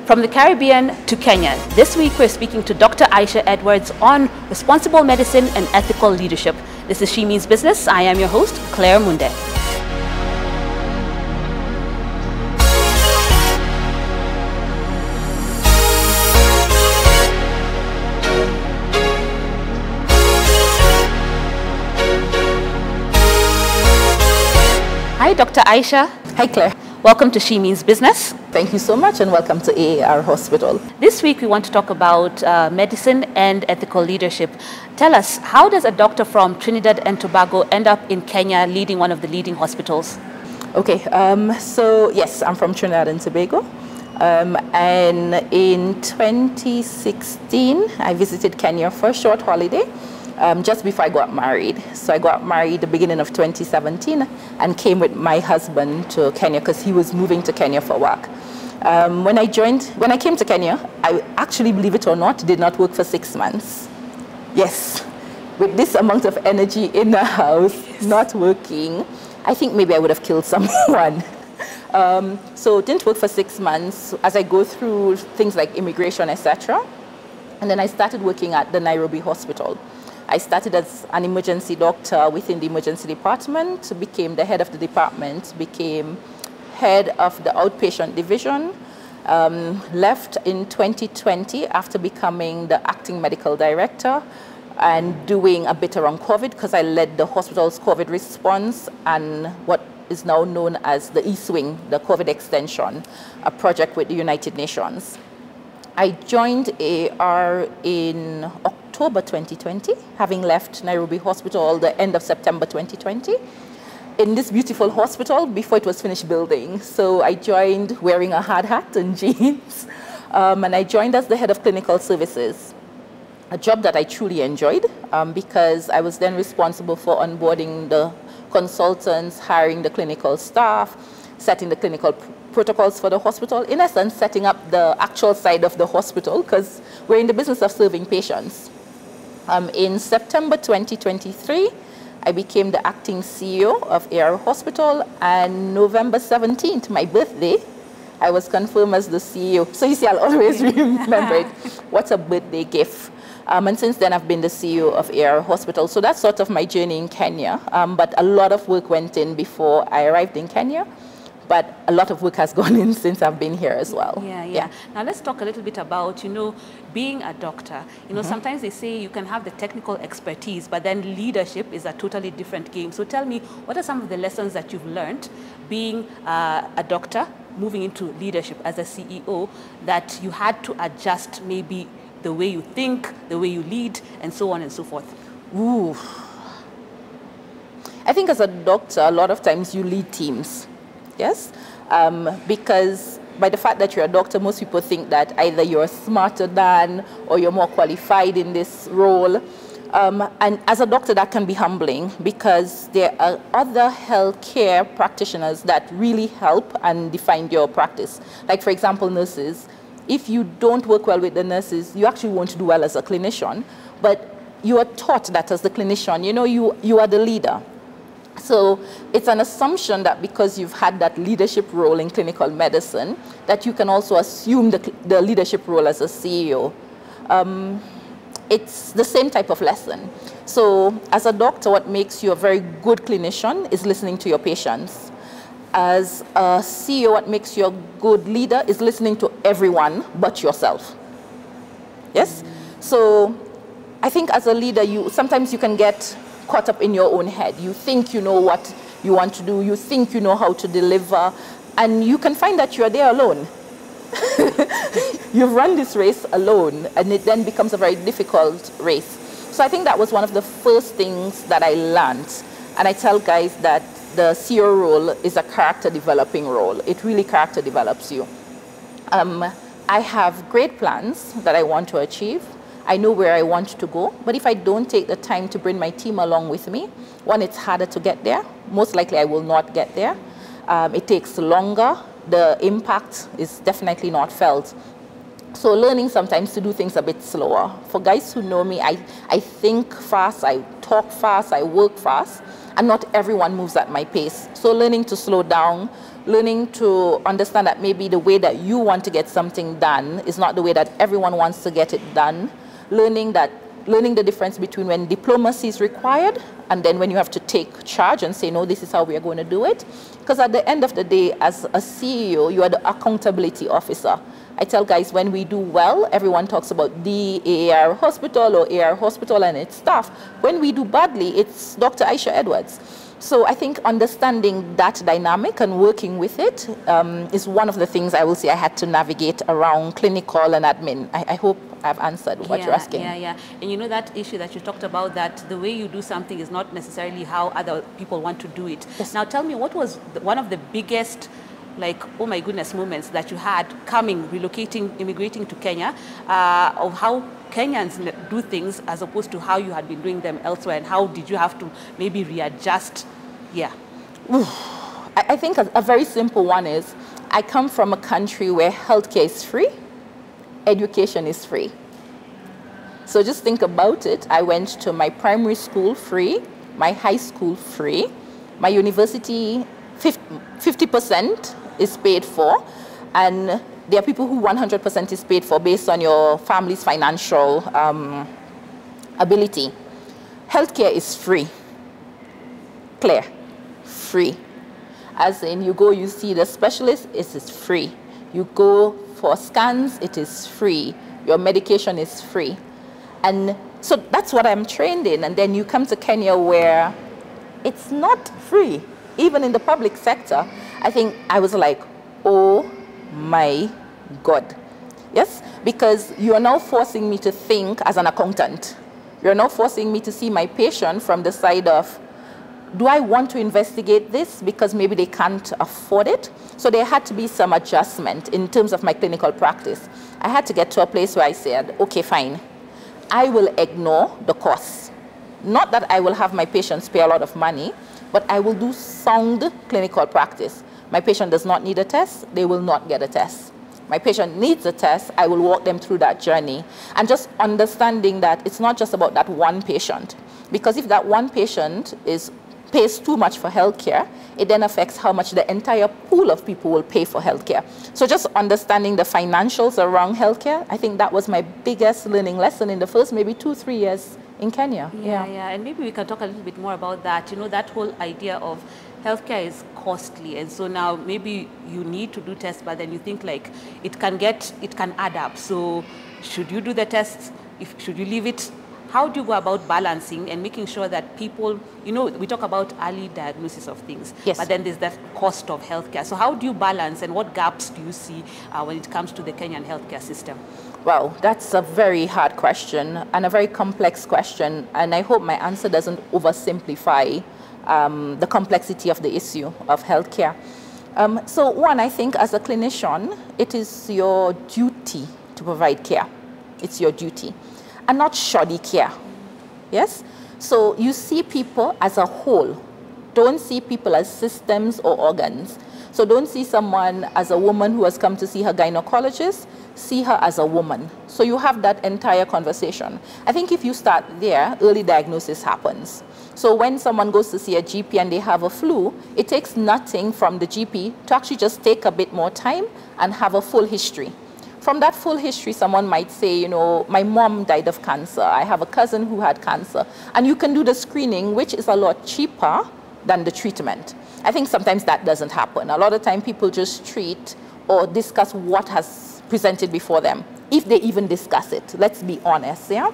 From the Caribbean to Kenya, this week we're speaking to Dr. Aisha Edwards on responsible medicine and ethical leadership. This is She Means Business. I am your host, Claire Munde. Hi, Dr. Aisha. Hi, Claire. Welcome to She Means Business. Thank you so much and welcome to AAR Hospital. This week we want to talk about medicine and ethical leadership. Tell us, how does a doctor from Trinidad and Tobago end up in Kenya leading one of the leading hospitals? Okay, so yes, I'm from Trinidad and Tobago. And in 2016, I visited Kenya for a short holiday. Just before I got married. So I got married the beginning of 2017 and came with my husband to Kenya because he was moving to Kenya for work. When I came to Kenya, I actually, believe it or not, did not work for 6 months. Yes, with this amount of energy in the house, not working, I think maybe I would have killed someone. So didn't work for 6 months as I go through things like immigration, etc. And then I started working at the Nairobi Hospital. I started as an emergency doctor within the emergency department, became the head of the department, became head of the outpatient division, left in 2020 after becoming the acting medical director and doing a bit around COVID because I led the hospital's COVID response and what is now known as the E-Swing, the COVID extension, a project with the United Nations. I joined AAR in October 2020, having left Nairobi Hospital the end of September 2020, in this beautiful hospital before it was finished building. So I joined wearing a hard hat and jeans, and I joined as the head of clinical services, a job that I truly enjoyed because I was then responsible for onboarding the consultants, hiring the clinical staff, setting the clinical protocols for the hospital, in essence, setting up the actual side of the hospital because we're in the business of serving patients. In September 2023, I became the acting CEO of AAR Hospital, and November 17th, my birthday, I was confirmed as the CEO. So you see, I'll always remember it. What's a birthday gift? And since then, I've been the CEO of AAR Hospital. So that's sort of my journey in Kenya. But a lot of work went in before I arrived in Kenya. But a lot of work has gone in since I've been here as well. Yeah. Now let's talk a little bit about, being a doctor. Sometimes they say you can have the technical expertise, but then leadership is a totally different game. So tell me, what are some of the lessons that you've learned being a doctor, moving into leadership as a CEO, that you had to adjust maybe the way you think, the way you lead, and so on and so forth? Ooh. I think as a doctor, a lot of times you lead teams. Yes, because by the fact that you're a doctor, most people think that either you're smarter than or you're more qualified in this role. And as a doctor, that can be humbling because there are other healthcare practitioners that really help and define your practice. Like, for example, nurses. If you don't work well with the nurses, you actually won't do well as a clinician. But you are taught that as the clinician, you are the leader. So it's an assumption that because you've had that leadership role in clinical medicine, that you can also assume the leadership role as a CEO. It's the same type of lesson. So as a doctor, what makes you a very good clinician is listening to your patients. As a CEO, what makes you a good leader is listening to everyone but yourself. Yes? So I think as a leader, sometimes you can get caught up in your own head. You think you know what you want to do, you think you know how to deliver, and you can find that you're there alone. You've run this race alone, and it then becomes a very difficult race. So I think that was one of the first things that I learned. And I tell guys that the CEO role is a character developing role. It really character develops you. I have great plans that I want to achieve. I know where I want to go, but if I don't take the time to bring my team along with me, one, it's harder to get there. Most likely I will not get there. It takes longer. The impact is definitely not felt. So learning sometimes to do things a bit slower. For guys who know me, I think fast, I talk fast, I work fast, and not everyone moves at my pace. So learning to slow down, learning to understand that maybe the way that you want to get something done is not the way that everyone wants to get it done, learning the difference between when diplomacy is required and then when you have to take charge and say, no, this is how we are going to do it. Because at the end of the day, as a CEO, you are the accountability officer. I tell guys, when we do well, everyone talks about the AAR hospital or AR hospital and its staff. When we do badly, it's Dr. Aisha Edwards. So I think understanding that dynamic and working with it is one of the things I will say I had to navigate around clinical and admin. I hope I've answered what you're asking. Yeah. And you know that issue that you talked about, that the way you do something is not necessarily how other people want to do it. Yes. Now tell me, what was one of the biggest, like, oh my goodness, moments that you had coming, relocating, immigrating to Kenya, of how Kenyans do things as opposed to how you had been doing them elsewhere, and how did you have to maybe readjust? Yeah. I think a very simple one is, I come from a country where healthcare is free, education is free. So just think about it. I went to my primary school free, my high school free, my university 50% is paid for, and there are people who 100% is paid for based on your family's financial ability. Healthcare is free. Clear. Free. As in, you go, you see the specialist, it is free. You go for scans, it is free. Your medication is free. And so that's what I'm trained in. And then you come to Kenya where it's not free. Even in the public sector, I think I was like, oh my God. Yes, because you are now forcing me to think as an accountant. You're now forcing me to see my patient from the side of, do I want to investigate this because maybe they can't afford it? So there had to be some adjustment in terms of my clinical practice. I had to get to a place where I said, okay, fine, I will ignore the costs. Not that I will have my patients pay a lot of money, but I will do sound clinical practice. My patient does not need a test, they will not get a test. My patient needs a test, I will walk them through that journey. And just understanding that it's not just about that one patient. Because if that one patient pays too much for healthcare, it then affects how much the entire pool of people will pay for healthcare. So just understanding the financials around healthcare, I think that was my biggest learning lesson in the first maybe 2-3 years in Kenya. Yeah, and maybe we can talk a little bit more about that. You know, that whole idea of healthcare is costly, and so now maybe you need to do tests, but then you think like it can add up. So should you do the tests? Should you leave it? How do you go about balancing and making sure that people, you know, we talk about early diagnosis of things, yes, but then there's that cost of healthcare. So how do you balance, and what gaps do you see when it comes to the Kenyan healthcare system? Well, that's a very hard question and a very complex question, and I hope my answer doesn't oversimplify the complexity of the issue of healthcare. So one, I think as a clinician, it is your duty to provide care. It's your duty. And not shoddy care. Yes? So you see people as a whole. Don't see people as systems or organs. So don't see someone as a woman who has come to see her gynecologist. See her as a woman. So you have that entire conversation. I think if you start there, early diagnosis happens. So when someone goes to see a GP and they have a flu, it takes nothing from the GP to actually just take a bit more time and have a full history. From that full history, someone might say, you know, my mom died of cancer. I have a cousin who had cancer. And you can do the screening, which is a lot cheaper than the treatment. I think sometimes that doesn't happen. A lot of time people just treat or discuss what has presented before them, if they even discuss it. Let's be honest, yeah?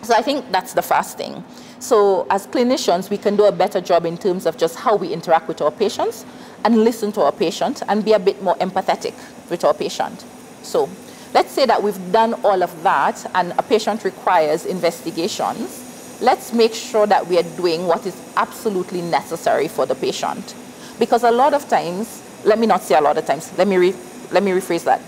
So I think that's the first thing. So as clinicians, we can do a better job in terms of just how we interact with our patients and listen to our patient and be a bit more empathetic with our patient. So let's say that we've done all of that and a patient requires investigations. Let's make sure that we are doing what is absolutely necessary for the patient. Because a lot of times, let me not say a lot of times, let me rephrase that.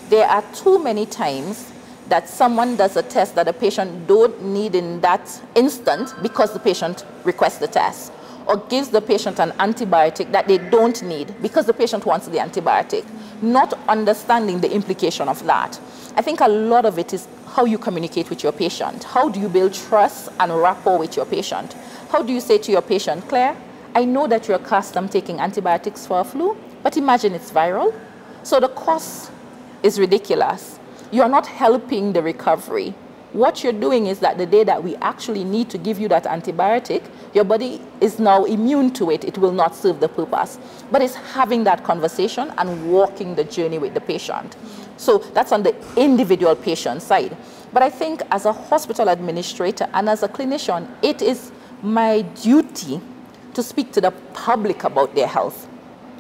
There are too many times that someone does a test that a patient don't need in that instant because the patient requests the test, or gives the patient an antibiotic that they don't need because the patient wants the antibiotic, not understanding the implication of that. I think a lot of it is how you communicate with your patient. How do you build trust and rapport with your patient? How do you say to your patient, Claire, I know that you're accustomed taking antibiotics for a flu. But imagine it's viral. So the cost is ridiculous. You're not helping the recovery. What you're doing is that the day that we actually need to give you that antibiotic, your body is now immune to it. It will not serve the purpose. But it's having that conversation and walking the journey with the patient. So that's on the individual patient side. But I think as a hospital administrator and as a clinician, it is my duty to speak to the public about their health.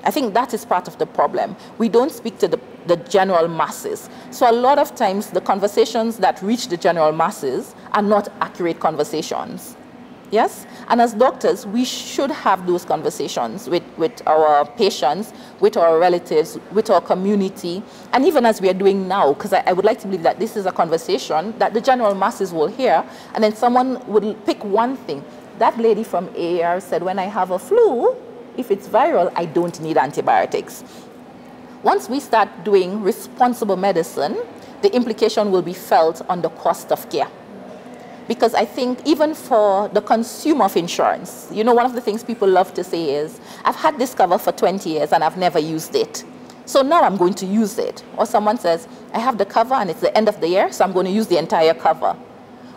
I think that is part of the problem. We don't speak to the general masses. So a lot of times the conversations that reach the general masses are not accurate conversations. Yes? And as doctors, we should have those conversations with our patients, with our relatives, with our community, and even as we are doing now, because I would like to believe that this is a conversation that the general masses will hear, and then someone would pick one thing. That lady from AAR said, when I have a flu, if it's viral, I don't need antibiotics. Once we start doing responsible medicine, the implication will be felt on the cost of care. Because I think even for the consumer of insurance, you know, one of the things people love to say is, I've had this cover for 20 years and I've never used it. So now I'm going to use it. Or someone says, I have the cover and it's the end of the year, so I'm going to use the entire cover.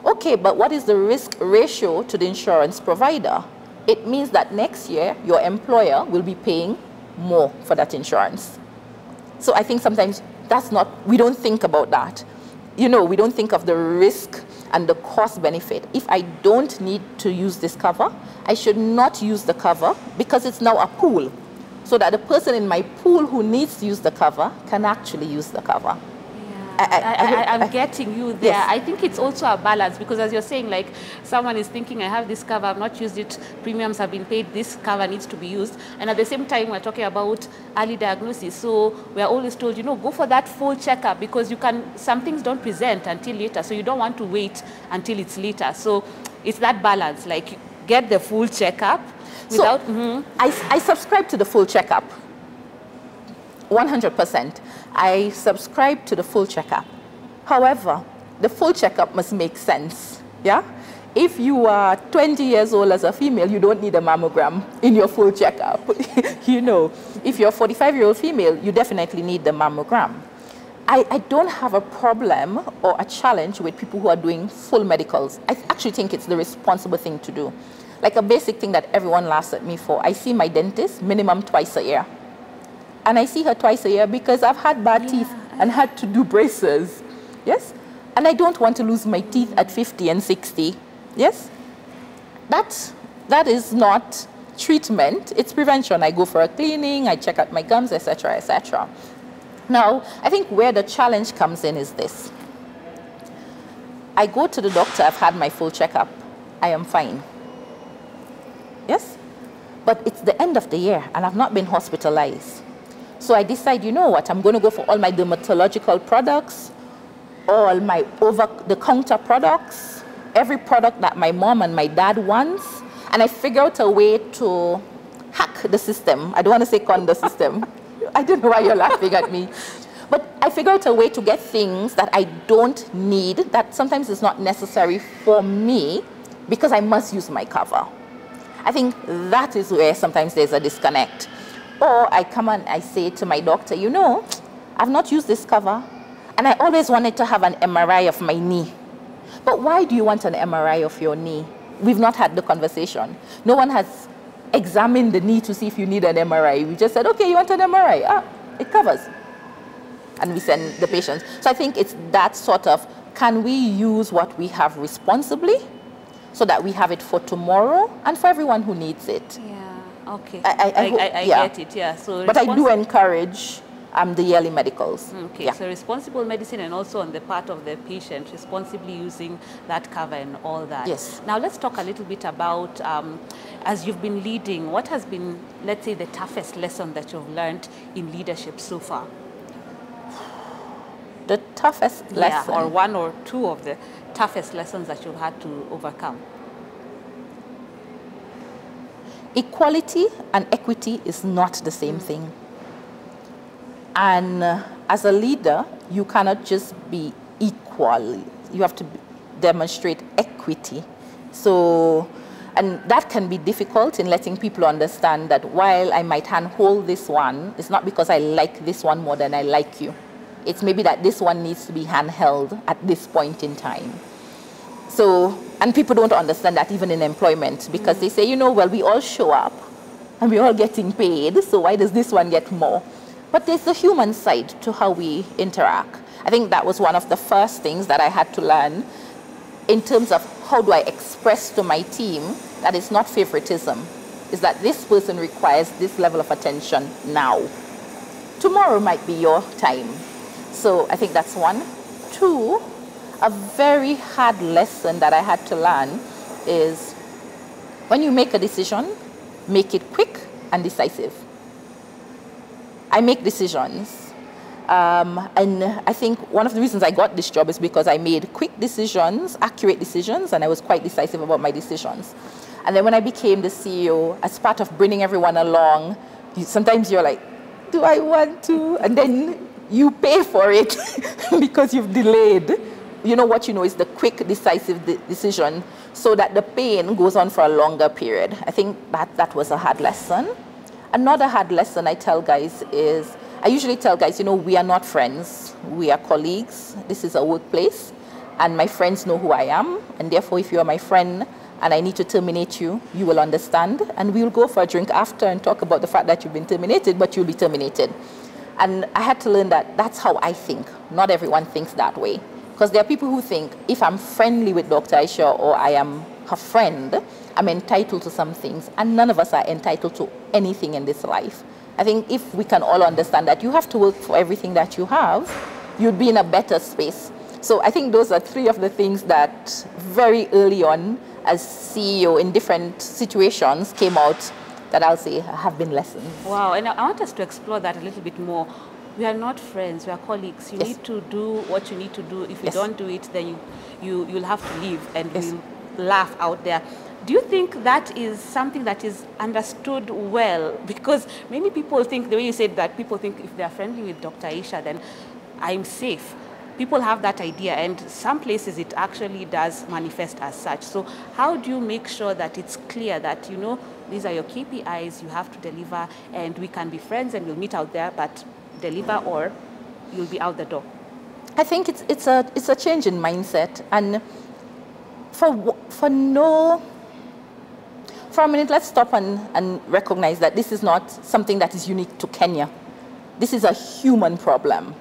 Okay, but what is the risk ratio to the insurance provider? It means that next year, your employer will be paying more for that insurance. So I think sometimes that's not, we don't think about that. You know, we don't think of the risk and the cost benefit. If I don't need to use this cover, I should not use the cover because it's now a pool. So that the person in my pool who needs to use the cover can actually use the cover. I'm getting you there. Yes. I think it's also a balance because as you're saying, like someone is thinking, I have this cover, I've not used it, premiums have been paid, this cover needs to be used. And at the same time, we're talking about early diagnosis. So we're always told, you know, go for that full checkup because you can, some things don't present until later. So you don't want to wait until it's later. So it's that balance, like get the full checkup without... So I subscribe to the full checkup. 100%. I subscribe to the full checkup. However, the full checkup must make sense. Yeah? If you are 20 years old as a female, you don't need a mammogram in your full checkup. You know, if you're a 45-year-old female, you definitely need the mammogram. I don't have a problem or a challenge with people who are doing full medicals. I actually think it's the responsible thing to do. Like a basic thing that everyone laughs at me for. I see my dentist minimum twice a year. And I see her twice a year because I've had bad teeth and had to do braces. Yes? And I don't want to lose my teeth at 50 and 60. Yes? That is not treatment. It's prevention. I go for a cleaning, I check out my gums, etc., etc. Now, I think where the challenge comes in is this. I go to the doctor, I've had my full checkup. I am fine. Yes? But it's the end of the year and I've not been hospitalized. So I decide, you know what, I'm going to go for all my dermatological products, all my over-the-counter products, every product that my mom and my dad wants, and I figure out a way to hack the system. I don't want to say con the system. I don't know why you're laughing at me. But I figure out a way to get things that I don't need, that sometimes is not necessary for me, because I must use my cover. I think that is where sometimes there's a disconnect. Or I come and I say to my doctor, you know, I've not used this cover, and I always wanted to have an MRI of my knee. But why do you want an MRI of your knee? We've not had the conversation. No one has examined the knee to see if you need an MRI. We just said, okay, you want an MRI? Ah, it covers. And we send the patients. So I think it's that sort of, can we use what we have responsibly so that we have it for tomorrow and for everyone who needs it? Yeah. Okay, I get it, yeah. So but I do encourage the yearly medicals. Okay, so responsible medicine and also on the part of the patient, responsibly using that cover and all that. Yes. Now let's talk a little bit about, as you've been leading, what has been, let's say, the toughest lesson that you've learned in leadership so far? The toughest lesson? Or one or two of the toughest lessons that you've had to overcome. Equality and equity is not the same thing. And as a leader, you cannot just be equal. You have to demonstrate equity. So And that can be difficult in letting people understand that while I might handhold this one, it's not because I like this one more than I like you. It's maybe that this one needs to be handheld at this point in time. So, and people don't understand that even in employment, because they say, you know, well, we all show up and we're all getting paid, so why does this one get more? But there's the human side to how we interact. I think that was one of the first things that I had to learn in terms of how do I express to my team that it's not favoritism, is that this person requires this level of attention now. Tomorrow might be your time. So I think that's one. Two, a very hard lesson that I had to learn is when you make a decision, make it quick and decisive. I make decisions. And I think one of the reasons I got this job is because I made quick decisions, accurate decisions, and I was quite decisive about my decisions. And then when I became the CEO, as part of bringing everyone along, sometimes you're like, do I want to? And then you pay for it because you've delayed. You know what you know is the quick, decisive decision so that the pain goes on for a longer period. I think that was a hard lesson. Another hard lesson I tell guys is, I usually tell guys, you know, we are not friends. We are colleagues. This is a workplace. And my friends know who I am. And therefore, if you are my friend and I need to terminate you, you will understand. And we'll go for a drink after and talk about the fact that you've been terminated, but you'll be terminated. And I had to learn that that's how I think. Not everyone thinks that way. Because there are people who think, if I'm friendly with Dr. Aisha or I am her friend, I'm entitled to some things. And none of us are entitled to anything in this life. I think if we can all understand that you have to work for everything that you have, you'd be in a better space. So I think those are three of the things that very early on as CEO in different situations came out that I'll say have been lessons. Wow, and I want us to explore that a little bit more. We are not friends, we are colleagues. You need to do what you need to do. If you don't do it, then you'll have to leave and we'll laugh out there. Do you think that is something that is understood well? Because many people think, the way you said that, people think if they're friendly with Dr. Aisha, then I'm safe. People have that idea, and some places it actually does manifest as such. So how do you make sure that it's clear that, you know, these are your KPIs, you have to deliver, and we can be friends and we'll meet out there, but deliver or you'll be out the door? I think it's a change in mindset, and for a minute, let's stop and recognize that this is not something that is unique to Kenya. This is a human problem.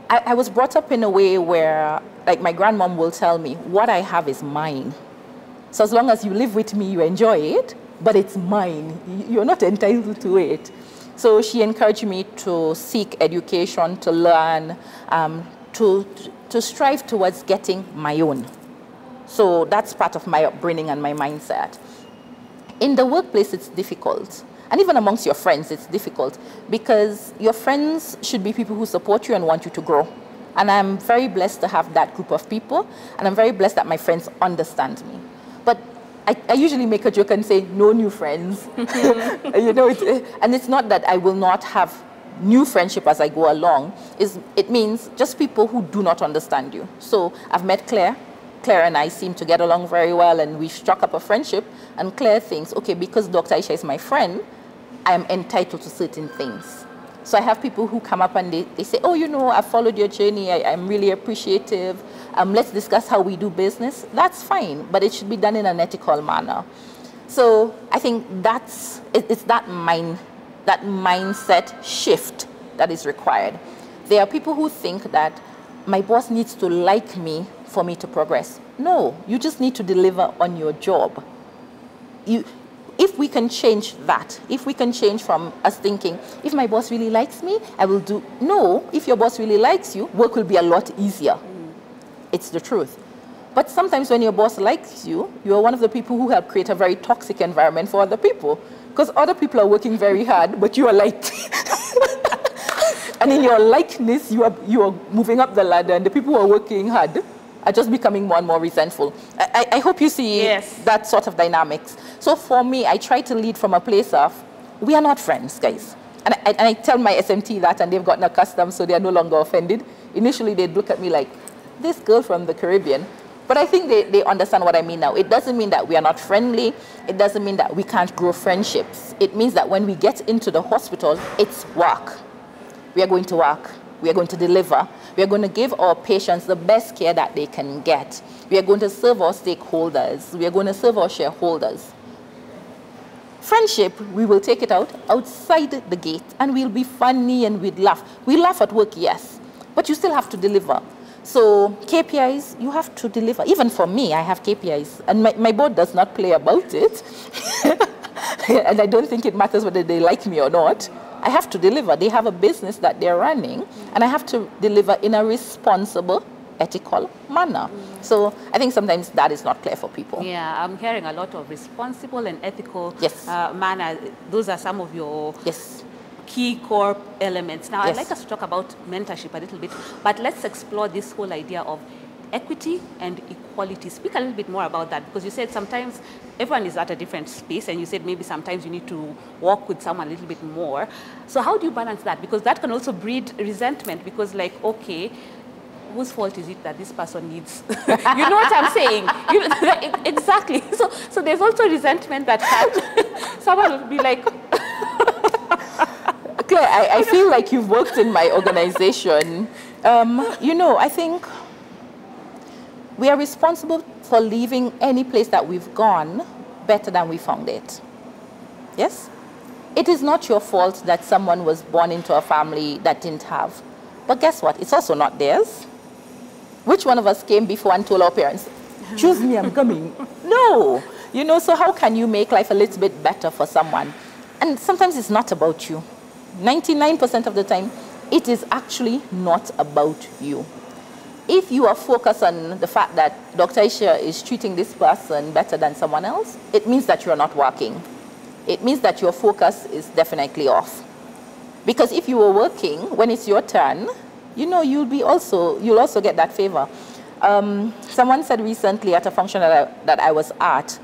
I was brought up in a way where, like my grandmom will tell me, what I have is mine. So as long as you live with me, you enjoy it, but it's mine. You're not entitled to it. So she encouraged me to seek education, to learn, to strive towards getting my own. So that's part of my upbringing and my mindset. In the workplace, it's difficult. And even amongst your friends, it's difficult because your friends should be people who support you and want you to grow. And I'm very blessed to have that group of people. And I'm very blessed that my friends understand me. But I usually make a joke and say, no new friends. You know, and it's not that I will not have new friendship as I go along. It means just people who do not understand you. So I've met Claire. Claire and I seem to get along very well, and we struck up a friendship. And Claire thinks, okay, because Dr. Aisha is my friend, I am entitled to certain things. So I have people who come up and they say, oh, you know, I've followed your journey. I'm really appreciative. Let's discuss how we do business. That's fine, but it should be done in an ethical manner. So I think it's that mindset shift that is required. There are people who think that my boss needs to like me for me to progress. No, you just need to deliver on your job. If we can change that, if we can change from us thinking, if my boss really likes me, I will do. No, if your boss really likes you, work will be a lot easier. It's the truth. But sometimes when your boss likes you, you are one of the people who help create a very toxic environment for other people. Because other people are working very hard, but you are liked. And in your likeness, you are moving up the ladder, and the people who are working hard are just becoming more and more resentful. I hope you see that sort of dynamics. So for me, I try to lead from a place of, we are not friends, guys. And I tell my SMT that, and they've gotten accustomed, so they are no longer offended. Initially, they'd look at me like, this girl from the Caribbean, But I think they understand what I mean now. It doesn't mean that we are not friendly. It doesn't mean that we can't grow friendships. It means that when we get into the hospital, it's work. We are going to work. We are going to deliver. We are going to give our patients the best care that they can get. We are going to serve our stakeholders. We are going to serve our shareholders. Friendship, we will take it out outside the gate, and we'll be funny and we'd laugh. We laugh at work, yes, but you still have to deliver. So KPIs, you have to deliver. Even for me, I have KPIs, and my board does not play about it. And I don't think it matters whether they like me or not. I have to deliver. They have a business that they're running, and I have to deliver in a responsible, ethical manner. So I think sometimes that is not clear for people. Yeah, I'm hearing a lot of responsible and ethical Yes. manner. Those are some of your Yes. key core elements. Now, Yes. I'd like us to talk about mentorship a little bit, but let's explore this whole idea of equity and equality. Speak a little bit more about that, because you said sometimes everyone is at a different space, and you said maybe sometimes you need to work with someone a little bit more. So how do you balance that? Because that can also breed resentment, because like, okay, whose fault is it that this person needs? You know what I'm saying? Exactly. So there's also resentment that someone will be like, Claire, I feel like you've worked in my organization. You know, I think we are responsible for leaving any place that we've gone better than we found it. Yes? It is not your fault that someone was born into a family that didn't have. But guess what? It's also not theirs. Which one of us came before and told our parents, choose me, I'm coming? No. You know, so how can you make life a little bit better for someone? And sometimes it's not about you. 99% of the time, it is actually not about you. If you are focused on the fact that Dr. Aisha is treating this person better than someone else, it means that you're not working. It means that your focus is definitely off. Because if you were working, when it's your turn, you know, you'll also get that favor. Someone said recently at a function that I was at,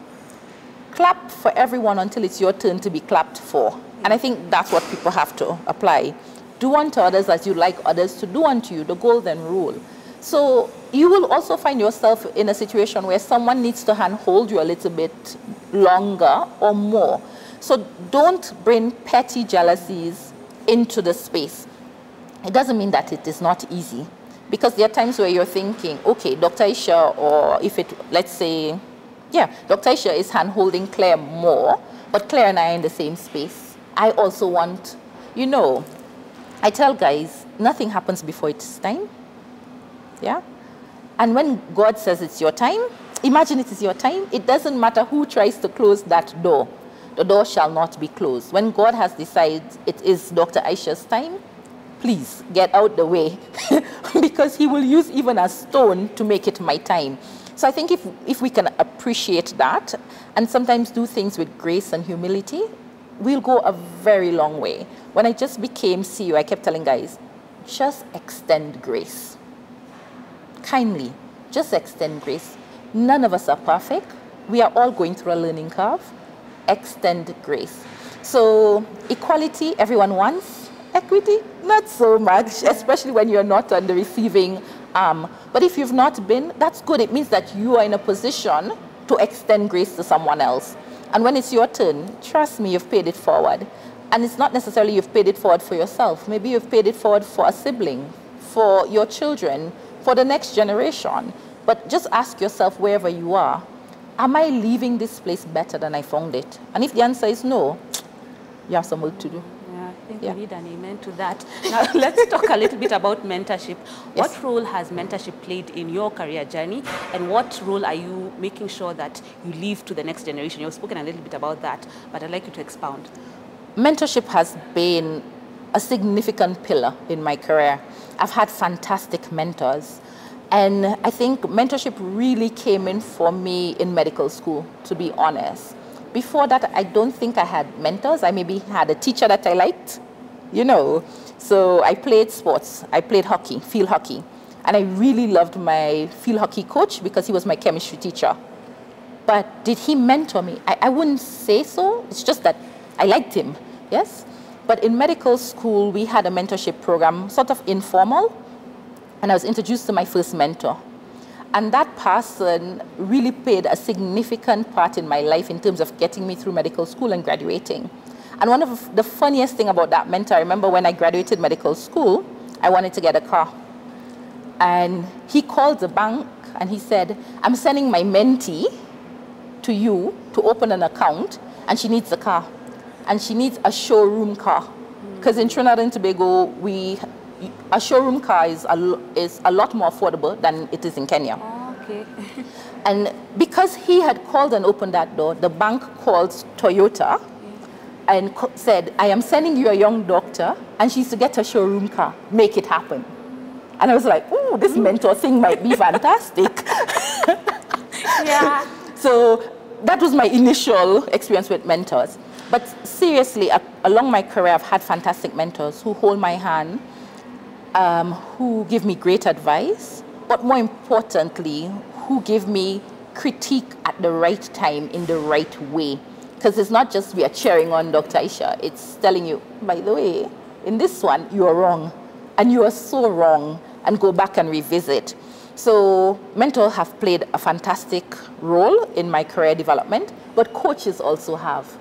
clap for everyone until it's your turn to be clapped for. And I think that's what people have to apply. Do unto others as you like others to do unto you, the golden rule. So you will also find yourself in a situation where someone needs to handhold you a little bit longer or more. So don't bring petty jealousies into the space. It doesn't mean that it is not easy, because there are times where you're thinking, okay, Dr. Aisha, or if it, let's say, yeah, Dr. Aisha is hand-holding Claire more, but Claire and I are in the same space. I also want, you know, I tell guys, nothing happens before it's time, yeah? And when God says it's your time, imagine it is your time. It doesn't matter who tries to close that door. The door shall not be closed. When God has decided it is Dr. Aisha's time, please get out the way, because he will use even a stone to make it my time. So I think if we can appreciate that and sometimes do things with grace and humility, we'll go a very long way. When I just became CEO, I kept telling guys, just extend grace. Kindly, just extend grace. None of us are perfect. We are all going through a learning curve. Extend grace. So equality, everyone wants. Equity, not so much, especially when you're not on the receiving arm. But if you've not been, that's good. It means that you are in a position to extend grace to someone else. And when it's your turn, trust me, you've paid it forward. And it's not necessarily you've paid it forward for yourself. Maybe you've paid it forward for a sibling, for your children, for the next generation. But just ask yourself wherever you are, am I leaving this place better than I found it? And if the answer is no, you have some work to do. I think we need an amen to that. Now, let's talk a little bit about mentorship. Yes. What role has mentorship played in your career journey, and what role are you making sure that you leave to the next generation? You've spoken a little bit about that, but I'd like you to expound. Mentorship has been a significant pillar in my career. I've had fantastic mentors, and I think mentorship really came in for me in medical school, to be honest. Before that, I don't think I had mentors. I maybe had a teacher that I liked, you know. So I played sports. I played hockey, field hockey. And I really loved my field hockey coach because he was my chemistry teacher. But did he mentor me? I wouldn't say so. It's just that I liked him, yes? But in medical school, we had a mentorship program, sort of informal. And I was introduced to my first mentor. And that person really played a significant part in my life in terms of getting me through medical school and graduating. And one of the funniest thing about that mentor, I remember when I graduated medical school, I wanted to get a car. And he called the bank and he said, I'm sending my mentee to you to open an account, and she needs a car. And she needs a showroom car. Because in Trinidad and Tobago, a showroom car is a lot more affordable than it is in Kenya. Oh, okay. And because he had called and opened that door, the bank called Toyota and said, I am sending you a young doctor, and she's to get a showroom car. Make it happen. And I was like, oh, this mentor thing might be fantastic. Yeah. So that was my initial experience with mentors. But seriously, along my career, I've had fantastic mentors who hold my hand, who give me great advice, but more importantly, who give me critique at the right time in the right way. Because it's not just we are cheering on Dr. Aisha, it's telling you, by the way, in this one, you are wrong. And you are so wrong, and go back and revisit. So mentors have played a fantastic role in my career development, but coaches also have.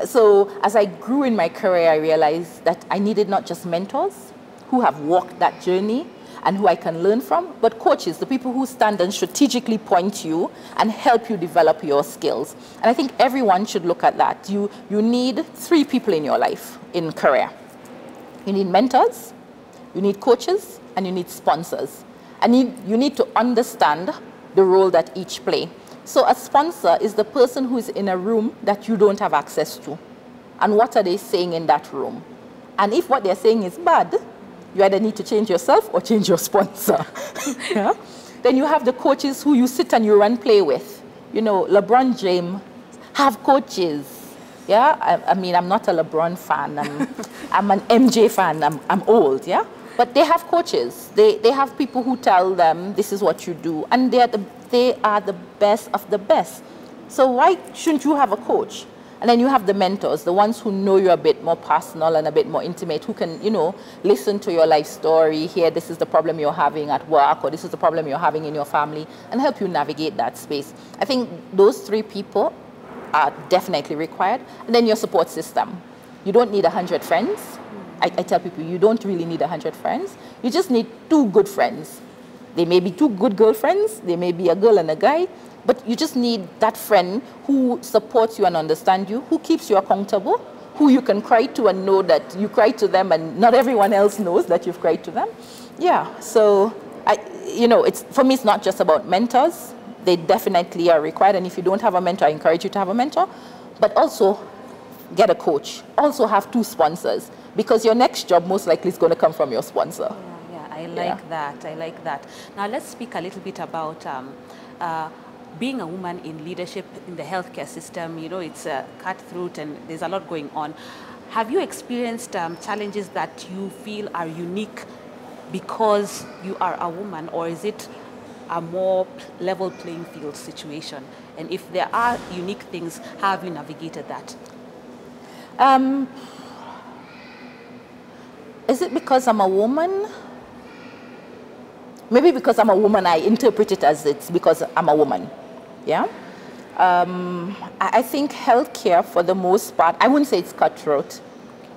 So as I grew in my career, I realized that I needed not just mentors who have walked that journey and who I can learn from, but coaches, the people who stand and strategically point you and help you develop your skills. And I think everyone should look at that. You need 3 people in your life in career. You need mentors, you need coaches, and you need sponsors. And you need to understand the role that each play. So a sponsor is the person who is in a room that you don't have access to. And what are they saying in that room? And if what they're saying is bad, you either need to change yourself or change your sponsor. Yeah? Then you have the coaches who you sit and you run play with. You know, LeBron James have coaches. Yeah, I mean, I'm not a LeBron fan. I'm an MJ fan. I'm old, yeah? But they have coaches. They have people who tell them this is what you do. And they are the best of the best. So why shouldn't you have a coach? And then you have the mentors, the ones who know you a bit more personal and a bit more intimate, who can, you know, listen to your life story, hear this is the problem you're having at work, or this is the problem you're having in your family, and help you navigate that space. I think those 3 people are definitely required. And then your support system. You don't need 100 friends. I tell people you don't really need 100 friends. You just need 2 good friends. They may be 2 good girlfriends. They may be a girl and a guy. But you just need that friend who supports you and understands you, who keeps you accountable, who you can cry to and know that you cry to them and not everyone else knows that you've cried to them. Yeah, so, for me, it's not just about mentors. They definitely are required. And if you don't have a mentor, I encourage you to have a mentor. But also, get a coach. Also have 2 sponsors. Because your next job most likely is going to come from your sponsor. Yeah, I like that. I like that. Now let's speak a little bit about being a woman in leadership in the healthcare system. You know, it's cutthroat and there's a lot going on. Have you experienced challenges that you feel are unique because you are a woman, or is it a more level playing field situation? And if there are unique things, how have you navigated that? Is it because I'm a woman? Maybe because I'm a woman, I interpret it as it's because I'm a woman. Yeah? I think healthcare, for the most part, I wouldn't say it's cutthroat.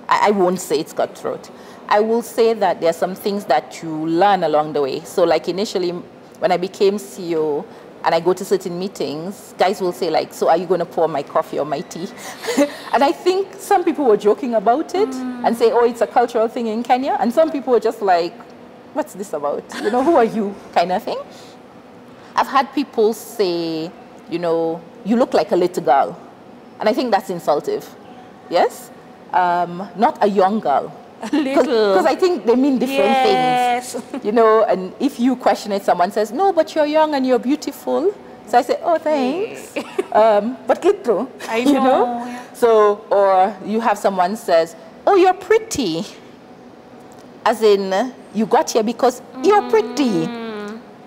I won't say it's cutthroat. I will say that there are some things that you learn along the way. So like initially, when I became CEO, and I go to certain meetings, guys will say like, so are you going to pour my coffee or my tea? And I think some people were joking about it and say, oh, it's a cultural thing in Kenya. And some people were just like, what's this about? You know, who are you kind of thing. I've had people say, you know, you look like a little girl. And I think that's insultive. Yes? Not a young girl. Because I think they mean different things. You know, and if you question it, someone says, no, but you're young and you're beautiful. So I say, oh, thanks. But little, I know. You know? Yeah. So, or you have someone says, oh, you're pretty. As in, you got here because you're pretty.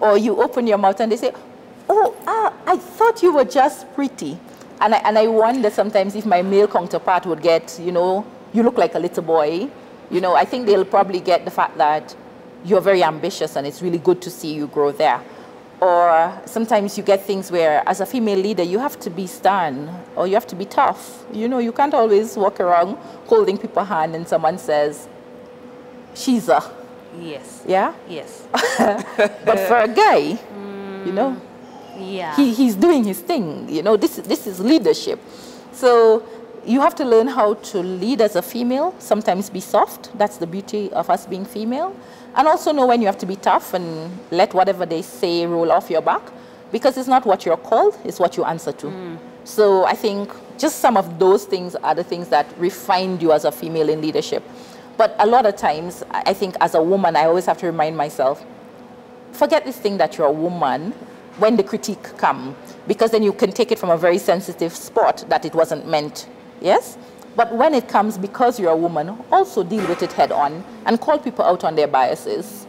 Or you open your mouth and they say, oh, I thought you were just pretty. And I wonder sometimes if my male counterpart would get, you know, you look like a little boy. You know, I think they'll probably get the fact that you're very ambitious and it's really good to see you grow there. Or sometimes you get things where, as a female leader, you have to be stern or you have to be tough. You know, you can't always walk around holding people's hand and someone says, she's a. Yes. Yeah? Yes. But for a guy, you know, Yeah. he's doing his thing. You know, this is leadership. So you have to learn how to lead as a female, sometimes be soft. That's the beauty of us being female. And also know when you have to be tough and let whatever they say roll off your back, because it's not what you're called, it's what you answer to. So I think just some of those things are the things that refined you as a female in leadership. But a lot of times, I think as a woman, I always have to remind myself, forget this thing that you're a woman when the critique comes, because then you can take it from a very sensitive spot that it wasn't meant. Yes? But when it comes, because you're a woman, also deal with it head on and call people out on their biases.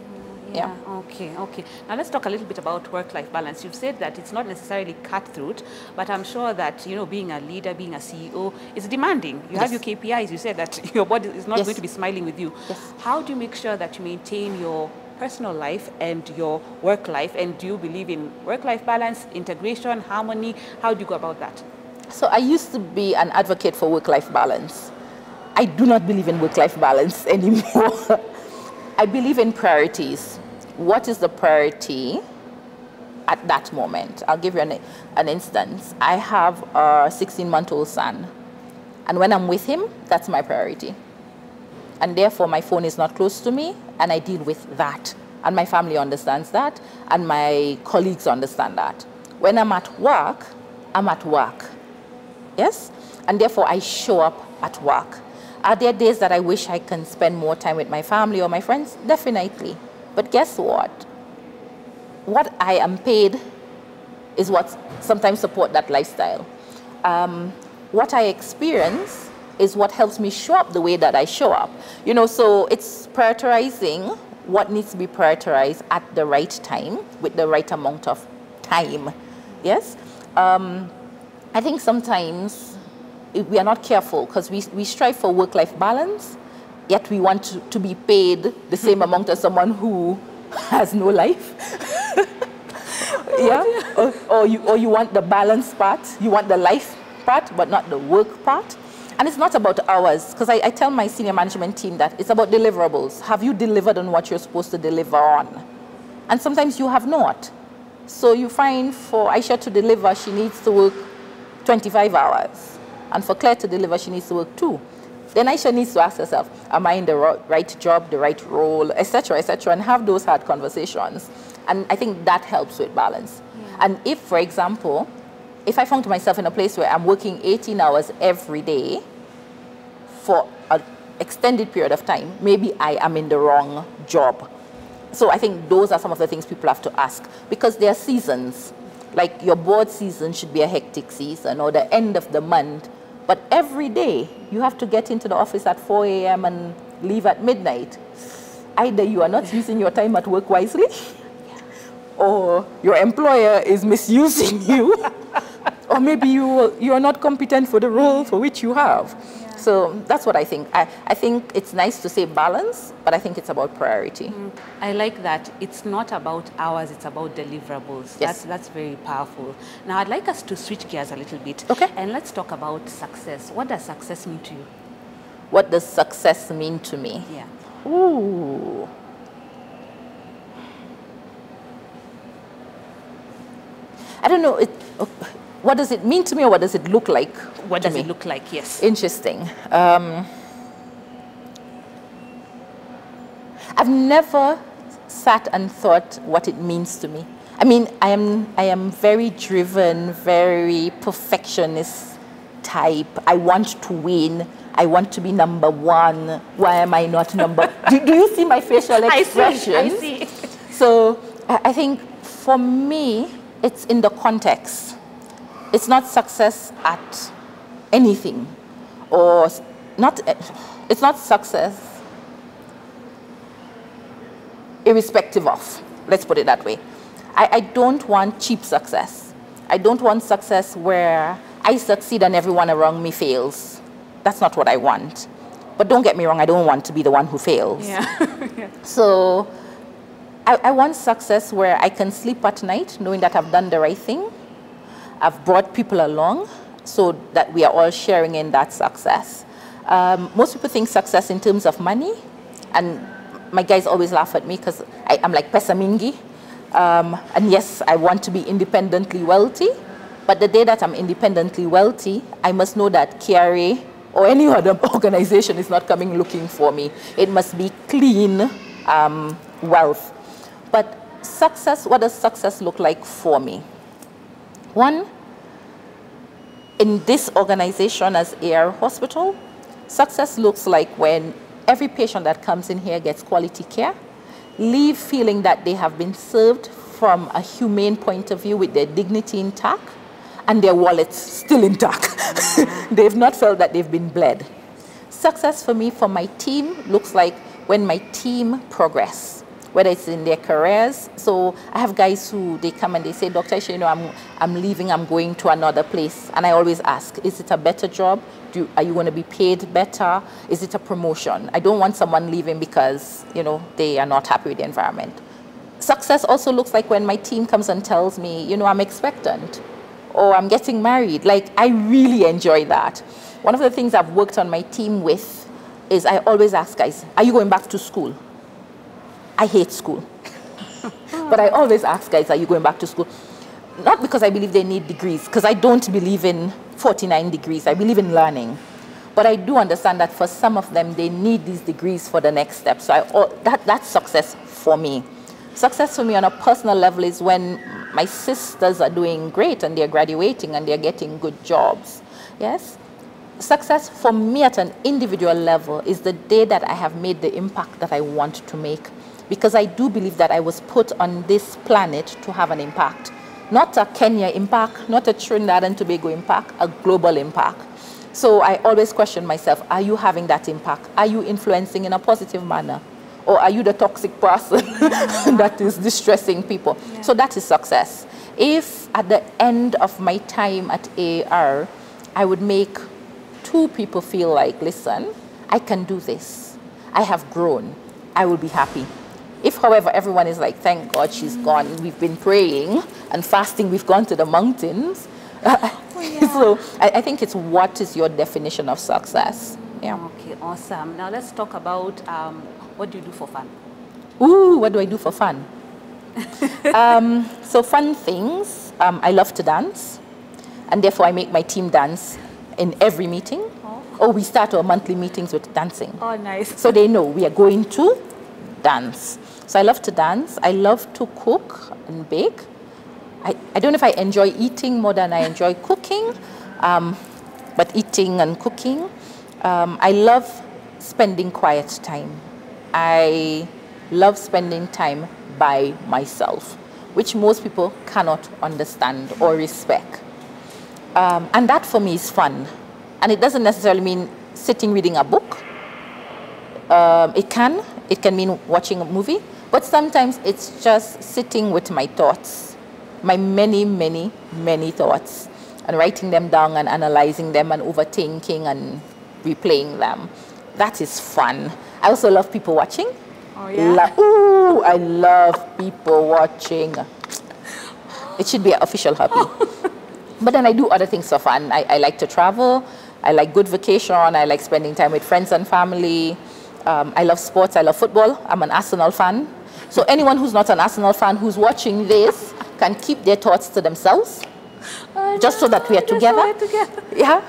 Yeah. Okay, okay. Now let's talk a little bit about work-life balance. You've said that it's not necessarily cutthroat, but I'm sure that, you know, being a leader, being a CEO is demanding. You have your KPIs. You said that your body is not going to be smiling with you. Yes. How do you make sure that you maintain your personal life and your work life? And do you believe in work-life balance, integration, harmony? How do you go about that? So I used to be an advocate for work-life balance. I do not believe in work-life balance anymore. I believe in priorities. What is the priority at that moment? I'll give you an instance. I have a 16-month-old son. And when I'm with him, that's my priority. And therefore, my phone is not close to me, and I deal with that. And my family understands that, and my colleagues understand that. When I'm at work, I'm at work. Yes? And therefore, I show up at work. Are there days that I wish I can spend more time with my family or my friends? Definitely. But guess what? What I am paid is what sometimes support that lifestyle. What I experience is what helps me show up the way that I show up. You know, so it's prioritizing what needs to be prioritized at the right time with the right amount of time. Yes? I think sometimes we are not careful because we strive for work-life balance, yet we want to be paid the same amount as someone who has no life. Yeah? Or you want the balance part, you want the life part, but not the work part. And it's not about hours, because I tell my senior management team that it's about deliverables. Have you delivered on what you're supposed to deliver on? And sometimes you have not. So you find for Aisha to deliver, she needs to work 25 hours. And for Claire to deliver, she needs to work 2. Then Aisha needs to ask herself, am I in the right job, the right role, etc., and have those hard conversations. And I think that helps with balance. Yeah. And if, for example, if I found myself in a place where I'm working 18 hours every day for an extended period of time, maybe I am in the wrong job. So I think those are some of the things people have to ask, because there are seasons. Like your board season should be a hectic season, or the end of the month. But every day you have to get into the office at 4 a.m. and leave at midnight. Either you are not using your time at work wisely, or your employer is misusing you, or maybe you are not competent for the role for which you have. Yeah. So that's what I think. I think it's nice to say balance, but I think it's about priority. I like that. It's not about hours, it's about deliverables. Yes. That's very powerful. Now I'd like us to switch gears a little bit. Okay. And let's talk about success. What does success mean to you? What does success mean to me? Yeah. Ooh. I don't know. What does it mean to me, or what does it look like? What does it look like? Yes. Interesting. I've never sat and thought what it means to me. I mean, I am very driven, very perfectionist type. I want to win. I want to be number one. Why am I not number? do you see my facial expressions? I see. So I think for me, it's in the context. It's not success at anything, or not. It's not success irrespective of. Let's put it that way. I don't want cheap success. I don't want success where I succeed and everyone around me fails. That's not what I want. But don't get me wrong, I don't want to be the one who fails. Yeah. So I want success where I can sleep at night knowing that I've done the right thing. I've brought people along so that we are all sharing in that success. Most people think success in terms of money, and my guys always laugh at me because I'm like pesa mingi. And yes, I want to be independently wealthy, but the day that I'm independently wealthy, I must know that KRA or any other organization is not coming looking for me. It must be clean wealth. But success, what does success look like for me? One, in this organization as AR Hospital, success looks like when every patient that comes in here gets quality care, leave feeling that they have been served from a humane point of view with their dignity intact and their wallets still intact. They've not felt that they've been bled. Success for me, for my team, looks like when my team progress, whether it's in their careers. So I have guys who, they come and they say, Dr. Aisha, you know, I'm leaving, I'm going to another place. And I always ask, is it a better job? Are you going to be paid better? Is it a promotion? I don't want someone leaving because, you know, they are not happy with the environment. Success also looks like when my team comes and tells me, you know, I'm expectant or I'm getting married. Like, I really enjoy that. One of the things I've worked on my team with is I always ask guys, are you going back to school? I hate school. But I always ask guys, are you going back to school? Not because I believe they need degrees, because I don't believe in 49 degrees. I believe in learning. But I do understand that for some of them, they need these degrees for the next step. So that's success for me. Success for me on a personal level is when my sisters are doing great and they're graduating and they're getting good jobs. Yes? Success for me at an individual level is the day that I have made the impact that I want to make. Because I do believe that I was put on this planet to have an impact. Not a Kenya impact, not a Trinidad and Tobago impact, a global impact. So I always question myself, are you having that impact? Are you influencing in a positive manner? Or are you the toxic person that is distressing people? Yeah. So that is success. If at the end of my time at AR, I would make 2 people feel like, listen, I can do this. I have grown. I will be happy. If, however, everyone is like, thank God she's gone, we've been praying and fasting, we've gone to the mountains. So I think it's what is your definition of success. Yeah. Okay, awesome. Now let's talk about what do you do for fun? Ooh, what do I do for fun? So fun things, I love to dance, and therefore I make my team dance in every meeting. Oh, we start our monthly meetings with dancing. Oh, nice. So they know we are going to dance. So I love to dance. I love to cook and bake. I don't know if I enjoy eating more than I enjoy cooking, but eating and cooking. I love spending quiet time. I love spending time by myself, which most people cannot understand or respect. And that for me is fun. And it doesn't necessarily mean sitting reading a book. It can mean watching a movie, but sometimes it's just sitting with my thoughts, my many, many, many thoughts, and writing them down and analyzing them and overthinking and replaying them. That is fun. I also love people watching. Oh, yeah? Ooh, I love people watching. It should be an official hobby. But then I do other things for fun. I like to travel. I like good vacation. I like spending time with friends and family. I love sports. I love football. I'm an Arsenal fan. So anyone who's not an Arsenal fan who's watching this can keep their thoughts to themselves, just so that we are together. Yeah,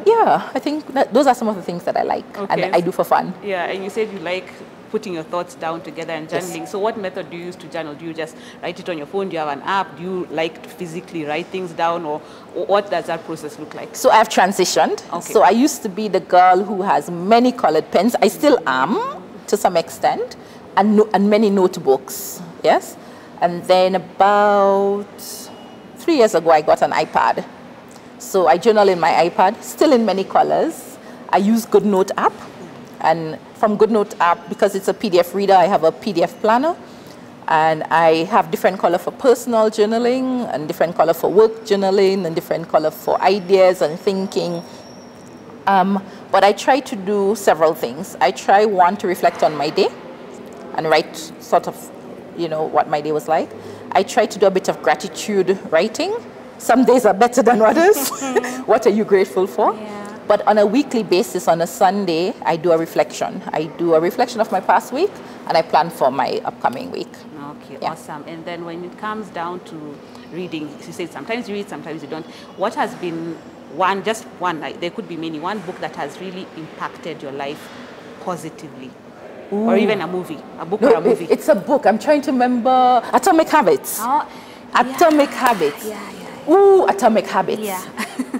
yeah. I think that those are some of the things that I like and I do for fun. Yeah, and you said you like putting your thoughts down together and journaling. Yes. So what method do you use to journal? Do you just write it on your phone? Do you have an app? Do you like to physically write things down, or what does that process look like? So I've transitioned. Okay. So I used to be the girl who has many colored pens. I still am to some extent, and many notebooks. Yes. And then about 3 years ago, I got an iPad. So I journal in my iPad, still in many colors. I use GoodNote app. And from GoodNote app, because it's a PDF reader, I have a PDF planner. And I have different color for personal journaling, and different color for work journaling, and different color for ideas and thinking. But I try to do several things. I try, one, to reflect on my day and write sort of you know, what my day was like. I try to do a bit of gratitude writing. Some days are better than others. What are you grateful for? Yeah. But on a weekly basis, on a Sunday, I do a reflection. I do a reflection of my past week, and I plan for my upcoming week. Okay, Yeah. awesome. And then when it comes down to reading, you say sometimes you read, sometimes you don't. What has been one, just one, like, there could be many, one book that has really impacted your life positively? Ooh. Or even a movie, a book No, or a movie? it's a book. I'm trying to remember. Atomic Habits. Oh, Atomic Habits. Yeah. Ooh, Atomic Habits. Yeah.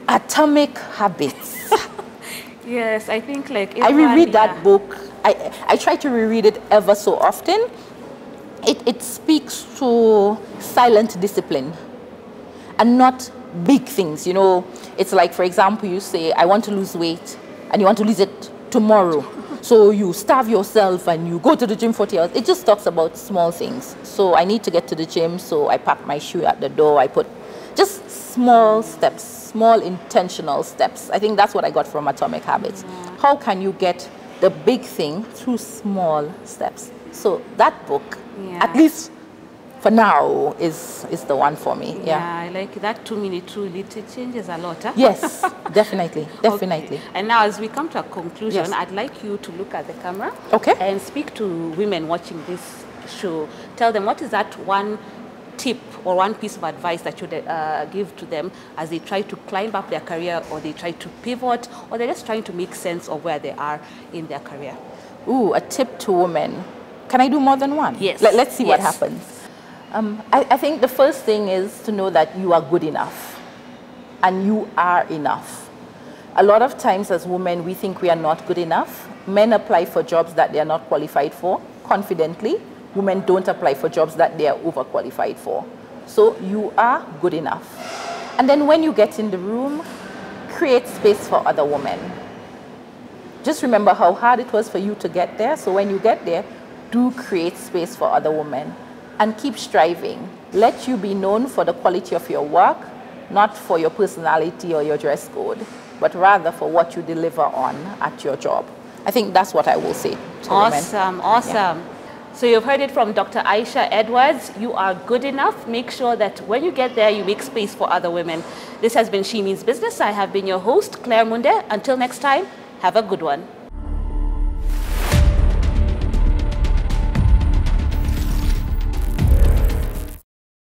Atomic Habits. Yes, I think like I reread that yeah. book. I try to reread it ever so often. It speaks to silent discipline and not big things. You know, it's like, for example, you say, I want to lose weight, and you want to lose it tomorrow. So you starve yourself and you go to the gym 40 hours. It just talks about small things. So I need to get to the gym, so I pack my shoe at the door. I put just small steps, small intentional steps. I think that's what I got from Atomic Habits. Yeah. How can you get the big thing through small steps? So that book, Yeah. at least for now, is the one for me. Yeah, Yeah. I like that 2-minute rule. It changes a lot. Huh? Yes, definitely, definitely. Okay. And now as we come to a conclusion, Yes. I'd like you to look at the camera Okay. and speak to women watching this show. Tell them, what is that one tip or one piece of advice that you'd give to them as they try to climb up their career, or they try to pivot, or they're just trying to make sense of where they are in their career? Ooh, a tip to women. Can I do more than one? Yes. Let's see what Yes. happens. I think the first thing is to know that you are good enough and you are enough. A lot of times as women, we think we are not good enough. Men apply for jobs that they are not qualified for confidently. Women don't apply for jobs that they are overqualified for. So you are good enough. And then when you get in the room, create space for other women. Just remember how hard it was for you to get there. So when you get there, do create space for other women. And keep striving. Let you be known for the quality of your work, not for your personality or your dress code, but rather for what you deliver on at your job. I think that's what I will say to women. Awesome, awesome. Yeah. So you've heard it from Dr. Aisha Edwards. You are good enough. Make sure that when you get there, you make space for other women. This has been She Means Business. I have been your host, Claire Munde. Until next time, have a good one.